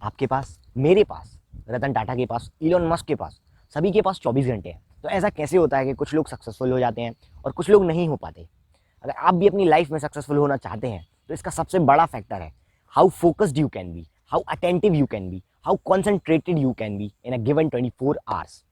आपके पास, मेरे पास, रतन टाटा के पास, इलॉन मस्क के पास, सभी के पास 24 घंटे हैं। तो ऐसा कैसे होता है कि कुछ लोग सक्सेसफुल हो जाते हैं और कुछ लोग नहीं हो पाते? अगर आप भी अपनी लाइफ में सक्सेसफुल होना चाहते हैं तो इसका सबसे बड़ा फैक्टर है how focused you can be, how attentive you can be, how concentrated you can be in a given 24 hours.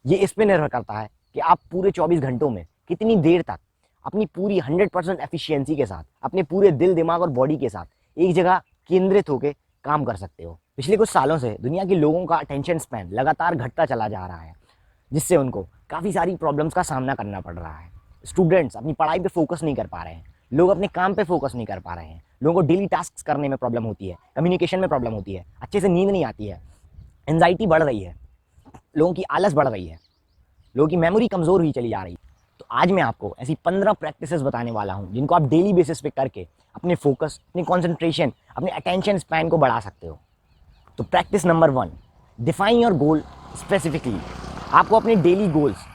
ये इस पे निर्भर करता है कि आप पूरे 24 घंटों में कितनी देर तक अपनी पूरी 100% एफिशिएंसी के साथ, अपने पूरे दिल, दिमाग और बॉडी के साथ एक जगह केंद्रित होकर काम कर सकते हो। पिछले कुछ सालों से दुनिया के लोगों का अटेंशन स्पैन लगातार घटता चला जा रहा है, जिससे उनको काफ़ी सारी प्रॉब्लम्स का सामना करना पड़ रहा है। स्टूडेंट्स अपनी पढ़ाई पे फोकस नहीं कर पा रहे हैं, लोग अपने काम पे फोकस नहीं कर पा रहे हैं, लोगों को डेली टास्क करने में प्रॉब्लम होती है, कम्युनिकेशन में प्रॉब्लम होती है, अच्छे से नींद नहीं आती है, एंजाइटी बढ़ रही है, लोगों की आलस बढ़ रही है, लोगों की मेमोरी कमज़ोर हुई चली जा रही है। तो आज मैं आपको ऐसी 15 प्रैक्टिसेस बताने वाला हूँ जिनको आप डेली बेसिस पे करके अपने फोकस, अपनी कॉन्सेंट्रेशन, अपने अटेंशन स्पैन को बढ़ा सकते हो। तो practice number 1, define your goal specifically. आपको अपने डेली गोल्स,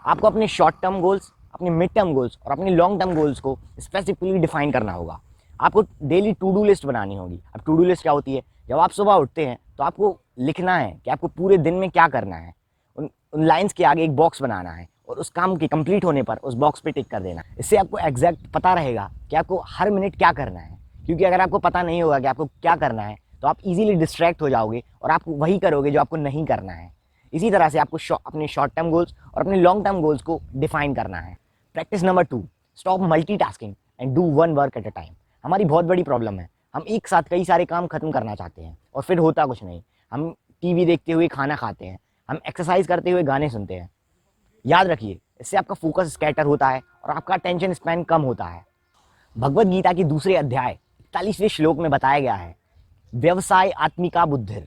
आपको अपने शॉर्ट टर्म गोल्स, अपने मिड टर्म गोल्स और अपने लॉन्ग टर्म गोल्स को स्पेसिफिकली डिफाइन करना होगा। आपको डेली टू डू लिस्ट बनानी होगी। अब टू डू लिस्ट क्या होती है? जब आप सुबह उठते हैं तो आपको लिखना है कि आपको पूरे दिन में क्या करना है। उन लाइन्स के आगे एक बॉक्स बनाना है और उस काम के कंप्लीट होने पर उस बॉक्स पे टिक कर देना है। इससे आपको एग्जैक्ट पता रहेगा कि आपको हर मिनट क्या करना है, क्योंकि अगर आपको पता नहीं होगा कि आपको क्या करना है तो आप इजीली डिस्ट्रैक्ट हो जाओगे और आप वही करोगे जो आपको नहीं करना है। इसी तरह से आपको अपने शॉर्ट टर्म गोल्स और अपने लॉन्ग टर्म गोल्स को डिफाइन करना है। Practice number 2, stop multitasking and do one work at a time. हमारी बहुत बड़ी प्रॉब्लम है, हम एक साथ कई सारे काम खत्म करना चाहते हैं और फिर होता कुछ नहीं। हम टीवी देखते हुए खाना खाते हैं, हम एक्सरसाइज करते हुए गाने सुनते हैं। याद रखिए, इससे आपका फोकस स्कैटर होता है और आपका अटेंशन स्पैन कम होता है। भगवद गीता के दूसरे अध्याय 41वें श्लोक में बताया गया है, व्यवसाय आत्मिका बुद्धिर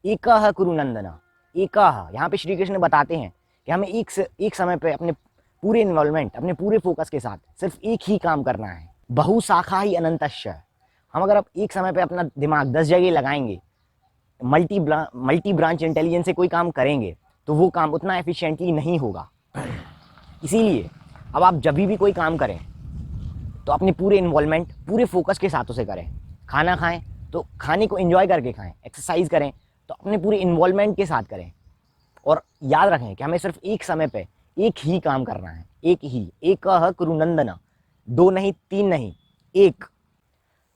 एकह कुरु नंदन। एकह, यहाँ पे श्री कृष्ण बताते हैं कि हमें एक समय पे अपने पूरे इन्वॉल्वमेंट, अपने पूरे फोकस के साथ सिर्फ एक ही काम करना है। बहु शाखा ही अनंतश्य। हम अगर अब एक समय पे अपना दिमाग 10 जगह लगाएंगे, मल्टी ब्रांच इंटेलिजेंस से कोई काम करेंगे तो वो काम उतना एफिशिएंटली नहीं होगा। इसीलिए अब आप जब भी कोई काम करें तो अपने पूरे इन्वॉल्वमेंट, पूरे फोकस के साथ उसे करें। खाना खाएं तो खाने को एंजॉय करके खाएं, एक्सरसाइज करें तो अपने पूरे इन्वॉल्वमेंट के साथ करें। और याद रखें कि हमें सिर्फ एक समय पे एक ही काम करना है, एक ही, एकह कुरु नंदन, 2 नहीं, 3 नहीं, 1।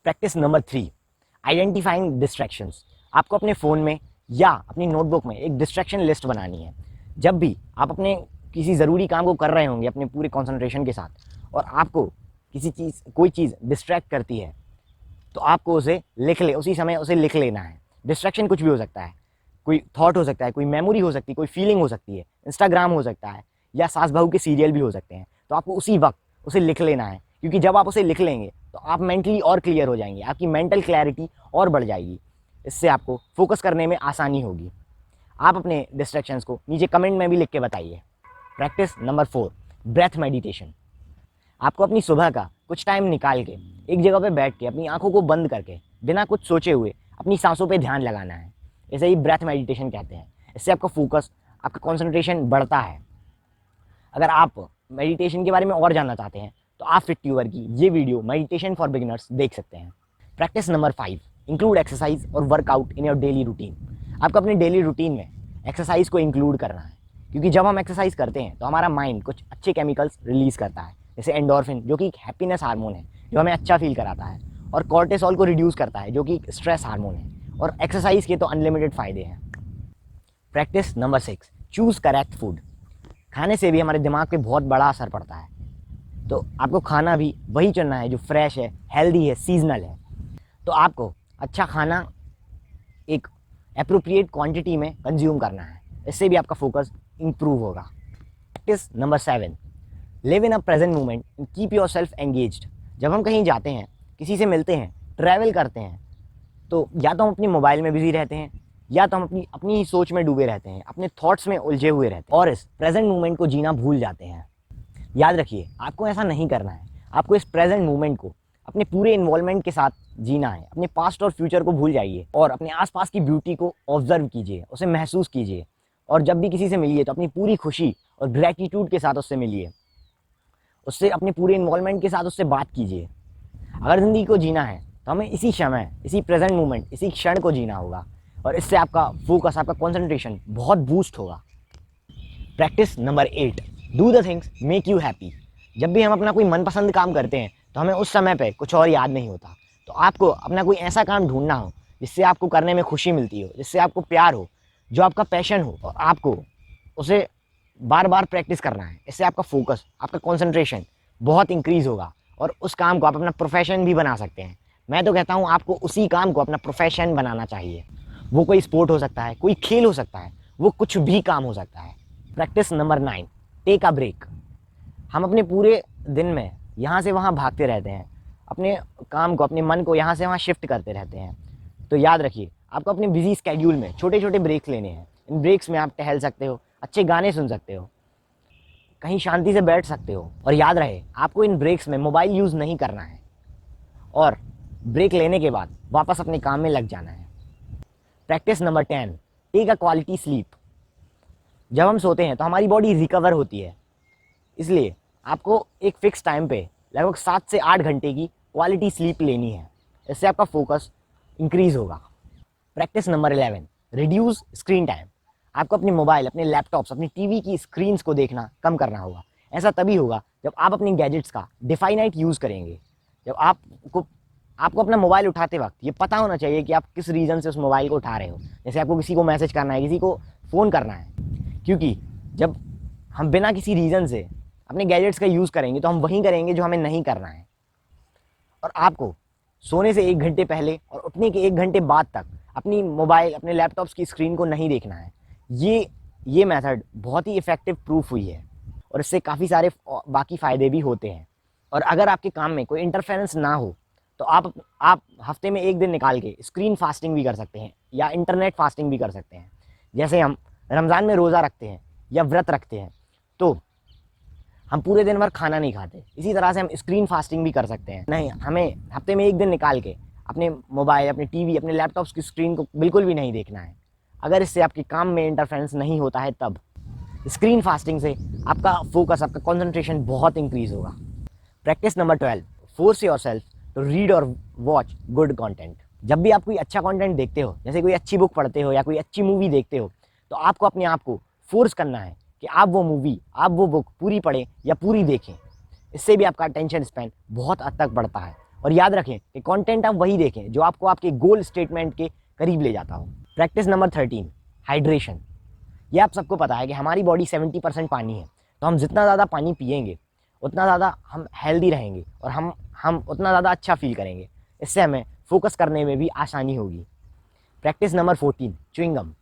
Practice number 3, identifying distractions. आपको अपने फ़ोन में या अपनी नोटबुक में एक डिस्ट्रैक्शन लिस्ट बनानी है। जब भी आप अपने किसी ज़रूरी काम को कर रहे होंगे अपने पूरे कंसंट्रेशन के साथ और आपको कोई चीज़ डिस्ट्रैक्ट करती है तो आपको उसे लिख ले, उसी समय उसे लिख लेना है। डिस्ट्रैक्शन कुछ भी हो सकता है, कोई थॉट हो सकता है, कोई मेमोरी हो सकती है, कोई फीलिंग हो सकती है, इंस्टाग्राम हो सकता है या सास बहू के सीरियल भी हो सकते हैं। तो आपको उसी वक्त उसे लिख लेना है, क्योंकि जब आप उसे लिख लेंगे तो आप मेंटली और क्लियर हो जाएंगे, आपकी मेंटल क्लैरिटी और बढ़ जाएगी। इससे आपको फोकस करने में आसानी होगी। आप अपने डिस्ट्रैक्शंस को नीचे कमेंट में भी लिख के बताइए। Practice number 4, breath meditation. आपको अपनी सुबह का कुछ टाइम निकाल के एक जगह पे बैठ के अपनी आंखों को बंद करके बिना कुछ सोचे हुए अपनी सांसों पे ध्यान लगाना है। इसे ही ब्रेथ मेडिटेशन कहते हैं। इससे आपका फोकस, आपका कंसंट्रेशन बढ़ता है। अगर आप मेडिटेशन के बारे में और जानना चाहते हैं तो आप फिट ट्यूबर की ये वीडियो मेडिटेशन फॉर बिगिनर्स देख सकते हैं। प्रैक्टिस नंबर 5, इंक्लूड एक्सरसाइज और workout in your daily routine. आपको अपने डेली रूटीन में एक्सरसाइज को इंक्लूड करना है, क्योंकि जब हम एक्सरसाइज करते हैं तो हमारा माइंड कुछ अच्छे केमिकल्स रिलीज करता है, जैसे एंडोर्फिन जो कि एक हैप्पीनेस हार्मोन है जो हमें अच्छा फील कराता है, और कॉर्टिसोल को रिड्यूस करता है जो कि एक स्ट्रेस हार्मोन है। और एक्सरसाइज के तो अनलिमिटेड फ़ायदे हैं। Practice number 6, choose correct food. खाने से भी हमारे दिमाग पे बहुत बड़ा असर पड़ता है, तो आपको खाना भी वही चुनना है जो फ्रेश है, हेल्दी है, सीजनल है। तो आपको अच्छा खाना एक एप्रोप्रिएट क्वांटिटी में कंज्यूम करना है, इससे भी आपका फोकस इंप्रूव होगा। Practice number 7, live in a present moment and keep your self engaged. जब हम कहीं जाते हैं, किसी से मिलते हैं, ट्रैवल करते हैं, तो या तो हम अपनी मोबाइल में बिजी रहते हैं या तो हम अपनी ही सोच में डूबे रहते हैं, अपने थॉट्स में उलझे हुए रहते हैं और इस प्रेजेंट मोमेंट को जीना भूल जाते हैं। याद रखिए, आपको ऐसा नहीं करना है। आपको इस प्रेजेंट मोमेंट को अपने पूरे इन्वॉल्वमेंट के साथ जीना है। अपने पास्ट और फ्यूचर को भूल जाइए और अपने आसपास की ब्यूटी को ऑब्जर्व कीजिए, उसे महसूस कीजिए। और जब भी किसी से मिलिए तो अपनी पूरी खुशी और ग्रैटिट्यूड के साथ उससे मिलिए, उससे अपने पूरे इन्वॉल्वमेंट के साथ उससे बात कीजिए। अगर ज़िंदगी को जीना है तो हमें इसी समय, इसी प्रेजेंट मोमेंट, इसी क्षण को जीना होगा और इससे आपका फोकस, आपका कंसंट्रेशन बहुत बूस्ट होगा। Practice number 8, do the things make you happy. जब भी हम अपना कोई मनपसंद काम करते हैं तो हमें उस समय पे कुछ और याद नहीं होता। तो आपको अपना कोई ऐसा काम ढूंढना हो जिससे आपको करने में खुशी मिलती हो, जिससे आपको प्यार हो, जो आपका पैशन हो, और आपको उसे बार बार प्रैक्टिस करना है। इससे आपका फोकस, आपका कंसंट्रेशन बहुत इंक्रीज होगा और उस काम को आप अपना प्रोफेशन भी बना सकते हैं। मैं तो कहता हूँ आपको उसी काम को अपना प्रोफेशन बनाना चाहिए। वो कोई स्पोर्ट हो सकता है, कोई खेल हो सकता है, वो कुछ भी काम हो सकता है। Practice number 9, take a break. हम अपने पूरे दिन में यहाँ से वहाँ भागते रहते हैं, अपने काम को, अपने मन को यहाँ से वहाँ शिफ्ट करते रहते हैं। तो याद रखिए, आपको अपने बिजी स्केड्यूल में छोटे छोटे ब्रेक्स लेने हैं। इन ब्रेक्स में आप टहल सकते हो, अच्छे गाने सुन सकते हो, कहीं शांति से बैठ सकते हो। और याद रहे, आपको इन ब्रेक्स में मोबाइल यूज़ नहीं करना है और ब्रेक लेने के बाद वापस अपने काम में लग जाना है। Practice number 10, take a quality sleep. जब हम सोते हैं तो हमारी बॉडी रिकवर होती है, इसलिए आपको एक फिक्स टाइम पे लगभग 7 से 8 घंटे की क्वालिटी स्लीप लेनी है। इससे आपका फोकस इंक्रीज होगा। Practice number 11, reduce screen time. आपको अपने मोबाइल, अपने लैपटॉप्स, अपनी टीवी की स्क्रीन्स को देखना कम करना होगा। ऐसा तभी होगा जब आप अपनी गैजेट्स का डिफाइनाइट यूज़ करेंगे। जब आपको अपना मोबाइल उठाते वक्त ये पता होना चाहिए कि आप किस रीज़न से उस मोबाइल को उठा रहे हो। जैसे आपको किसी को मैसेज करना है, किसी को फ़ोन करना है, क्योंकि जब हम बिना किसी रीज़न से अपने गैजेट्स का यूज़ करेंगे तो हम वही करेंगे जो हमें नहीं करना है। और आपको सोने से 1 घंटे पहले और उठने के 1 घंटे बाद तक अपनी मोबाइल, अपने लैपटॉप्स की स्क्रीन को नहीं देखना है। ये मेथड बहुत ही इफ़ेक्टिव प्रूफ हुई है और इससे काफ़ी सारे बाकी फ़ायदे भी होते हैं। और अगर आपके काम में कोई इंटरफेरेंस ना हो तो आप हफ्ते में 1 दिन निकाल के स्क्रीन फास्टिंग भी कर सकते हैं या इंटरनेट फास्टिंग भी कर सकते हैं। जैसे हम रमज़ान में रोज़ा रखते हैं या व्रत रखते हैं तो हम पूरे दिन भर खाना नहीं खाते, इसी तरह से हम स्क्रीन फास्टिंग भी कर सकते हैं। नहीं, हमें हफ्ते में 1 दिन निकाल के अपने मोबाइल, अपने टीवी, अपने लैपटॉप्स की स्क्रीन को बिल्कुल भी नहीं देखना है। अगर इससे आपके काम में इंटरफेरेंस नहीं होता है तब स्क्रीन फास्टिंग से आपका फोकस, आपका कंसंट्रेशन बहुत इंक्रीज होगा। Practice number 12, force your yourself to read watch good content. जब भी आप कोई अच्छा कंटेंट देखते हो, जैसे कोई अच्छी बुक पढ़ते हो या कोई अच्छी मूवी देखते हो, तो आपको अपने आप को फोर्स करना है कि आप वो मूवी, आप वो बुक पूरी पढ़ें या पूरी देखें। इससे भी आपका अटेंशन स्पैन बहुत हद तक बढ़ता है। और याद रखें कि कंटेंट आप वही देखें जो आपको आपके गोल स्टेटमेंट के करीब ले जाता हो। Practice number 13, hydration. ये आप सबको पता है कि हमारी बॉडी 70% पानी है, तो हम जितना ज़्यादा पानी पिएंगे उतना ज़्यादा हम हेल्दी रहेंगे और हम उतना ज़्यादा अच्छा फील करेंगे। इससे हमें फोकस करने में भी आसानी होगी। Practice number 14, chewing gum.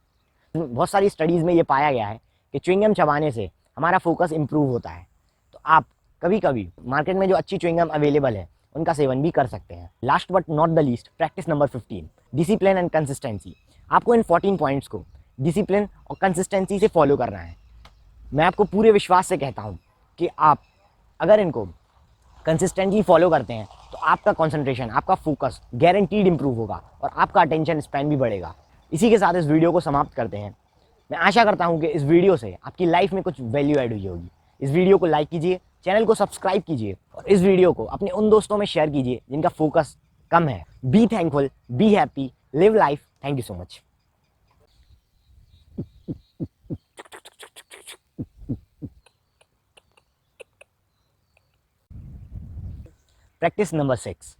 बहुत सारी स्टडीज़ में ये पाया गया है कि च्युइंगम चबाने से हमारा फोकस इंप्रूव होता है। तो आप कभी कभी मार्केट में जो अच्छी च्युइंगम अवेलेबल है उनका सेवन भी कर सकते हैं। Last but not the least, practice number 15, discipline and consistency. आपको इन 14 पॉइंट्स को डिसिप्लिन और कंसिस्टेंसी से फॉलो करना है। मैं आपको पूरे विश्वास से कहता हूँ कि आप अगर इनको कंसिस्टेंटली फॉलो करते हैं तो आपका कंसंट्रेशन, आपका फोकस गारंटीड इंप्रूव होगा और आपका अटेंशन स्पैन भी बढ़ेगा। इसी के साथ इस वीडियो को समाप्त करते हैं। मैं आशा करता हूँ कि इस वीडियो से आपकी लाइफ में कुछ वैल्यू ऐड हुई होगी। इस वीडियो को लाइक कीजिए, चैनल को सब्सक्राइब कीजिए और इस वीडियो को अपने उन दोस्तों में शेयर कीजिए जिनका फोकस कम है। Be thankful, be happy, live life. Thank you so much. Practice number 6,